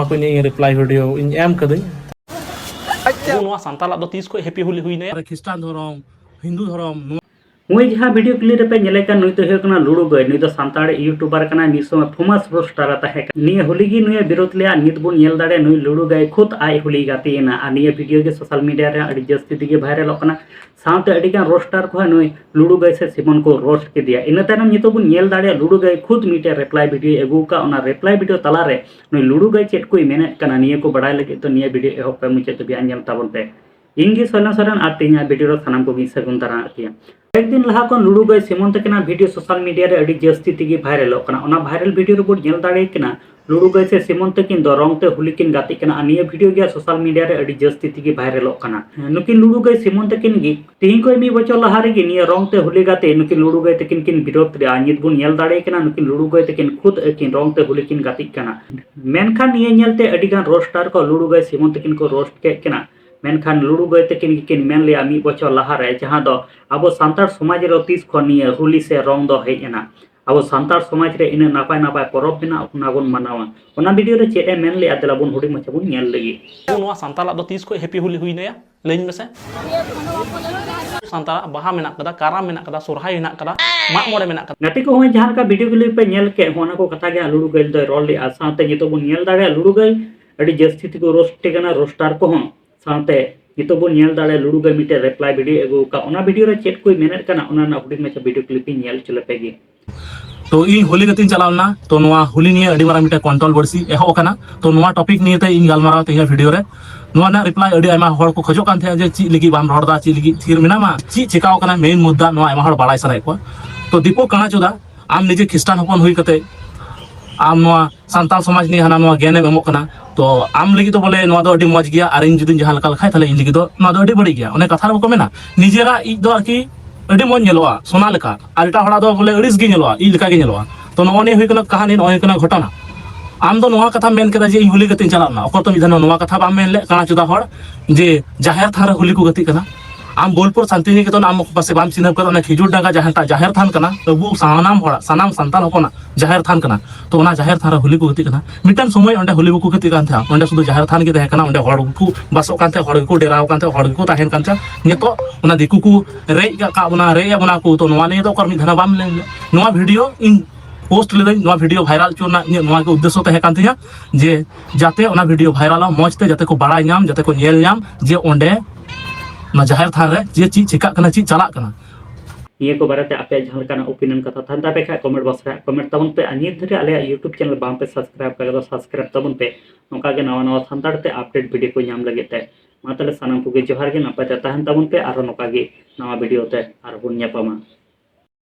aku ini reply video ini em kadang santal atau tisko happy holi hui na Kristen धर्म हिंदू धर्म मुई जहाँ video clip पे नेलेका नुई तो हेकना लुडू गय नुई तो सांताड़ यूट्यूबर कना निसो फेमस रोस्टार तहे निये होली गी नुई विरोध लिया नित बुन नेल दाड़े नुई लुडू गय खुद आय होली गातेना आ निये वीडियो के सोशल मीडिया रे अड़ी जस्ती दिगे वायरल ओकना साउते अड़ीगान रोस्टार को नुई लुडू गय से सिमन को रोस्ट के दिया इन तायनम नितो बुन नेल दाड़े लुडू गय खुद मीटे रिप्लाई वीडियो एगु का ओना रिप्लाई वीडियो तला रे नुई लुडू गय चेट कोई मेने कना निये को बड़ाय लगे तो निये वीडियो एहो पे मुचे तो बियान नेल ताबन पे इंगी सोलन सोलन आ तिना वीडियो सानाम को गी सगुन तरा किया एक दिन लहा को लुडू गय सिमन तकना वीडियो सोशल मीडिया रे अड़ी जस्ती तिगी वायरल ओकना ओना वायरल वीडियो रे बोड नेल दाड़े कना लुडू गय से सिमन तकिन दो रंग ते होली किन गाती कना अनिया वीडियो गया सोशल मीडिया रे अड़ी जस्ती तिगी वायरल ओकना नुकिन लुडू गय सिमन तकिन गी तिही कोई मी बचो लहा रे गी निया रंग ते होली गाते नुकिन लुडू गय तकिन किन विरोध रे आनित बुन नेल दाड़े कना नुकिन लुडू गय तकिन खुद किन रंग ते होली किन गाती कना मेनखान निया नेलते अड़ी गान रोस्टार को लुडू गय सिमन तकिन को रोस्ट के कना मेनखान लुडू गय तकिन किन मेन लिया मी बचो लहा रे जहां दो अब सांतार समाज रे तीस खनिया होली से रंग दो हेजना अब सांतार समाज रे इन नापाय नापाय परब बिना अपना बन मनावा ओना वीडियो रे चेट मेन ले आदला बन हुडी मचा बन नेल लगी नोवा सांताल दो तीस को हैप्पी होली हुई नया लेन में से सांताल बाहा मेना कदा कारा मेना कदा सोरहाय मेना कदा मा मोरे मेना कदा नती को होय जहां का वीडियो क्लिप पे नेल के होना को कथा के लुडू गय दो रोल ले आसाते नितो बन नेल दाड़े लुडू गय अडी जस्ती को रोस्ट कना रोस्टार को हो साथे नितो बन नेल दाड़े लुडू गय मिटे रिप्लाई वीडियो एगु का ओना वीडियो रे चेट कोई मेनेट कना ओना ना हुडी मचा वीडियो क्लिप नेल चले पेगी तो इन होली गतिन चलावना तो नोवा होली निये अडी मारा मिटे कंट्रोल बरसी एहो कना तो नोवा टॉपिक निये ते इन गालमाराव ते वीडियो रे नोवा ना रिप्लाई अडी आयमा हड़ को खजो कान थे जे ची लिगी बाम रड़दा ची लिगी थीर मिना मा ची चिकाव कना मेन मुद्दा नोवा आयमा हड़ बाड़ाय सराय को तो दीपो कना चोदा आम निजे ख्रिस्टान हपन हुई कते आम नोवा सांताल समाज नि हाना नोवा ज्ञान एमो कना तो आम लगी तो बोले नोवा दो अडी मज गया आर इन जुदिन जहां लका लखाय थाले इन लगी दो नोवा दो अडी बड़ी गया ओने कथा रे को मेना निजेरा इ दो आकि अडी मज नेलोआ सोना लेका आलटा हड़ा दो बोले अड़िस गे नेलोआ इ लेका गे नेलोआ तो नोने हुई कना कहानी नोय कना घटना आम दो नोवा कथा मेन केदा जे होली गतिन चलाना ओकर तो मिधन नोवा कथा बाम मेन ले कना चुदा हड़ जे जाहेर थार होली को गति कना आम बोलपुर शांति निकेतन आम पासे बाम चिन्ह कर ओना खिजुर डांगा जहां जाहेर थान कना अबु सानाम हड़ा सानाम संतान होना जाहेर थान कना तो ओना जाहेर थार होली को गति कना मिटन समय ओंडे होली को गति कान था ओंडे सुदु जाहेर थान के तहे कना ओंडे हड़ को बसो कान थे हड़ को डेराव कान थे हड़ को ताहेन कान चा नितो ओना दिकु को रेय का ओना रेय ओना को तो नोवा ने तो कर मिधन बाम ले नोवा वीडियो इन पोस्ट ले नोवा वीडियो वायरल चोना नोवा के उद्देश्य तहे कान थिया जे जाते ओना वीडियो वायरल मौजते जाते को बड़ाय नाम जाते को नेल नाम जे ओंडे ना जाहिर था रे जे ची चिका कना ची चला कना ये को बारे आपे जहां का ओपिनियन कथा था तापे का कमेंट बॉक्स रे कमेंट तबन पे अनित धरे आले यूट्यूब चैनल बाम पे सब्सक्राइब कर दो सब्सक्राइब तबन पे नोका के नवा नवा संताड़ ते अपडेट वीडियो को नाम लगे ते मातले सानाम को जोहार के नपा ते तहन तबन पे आरो नोका के नवा वीडियो ते आरो बुन न्यापामा।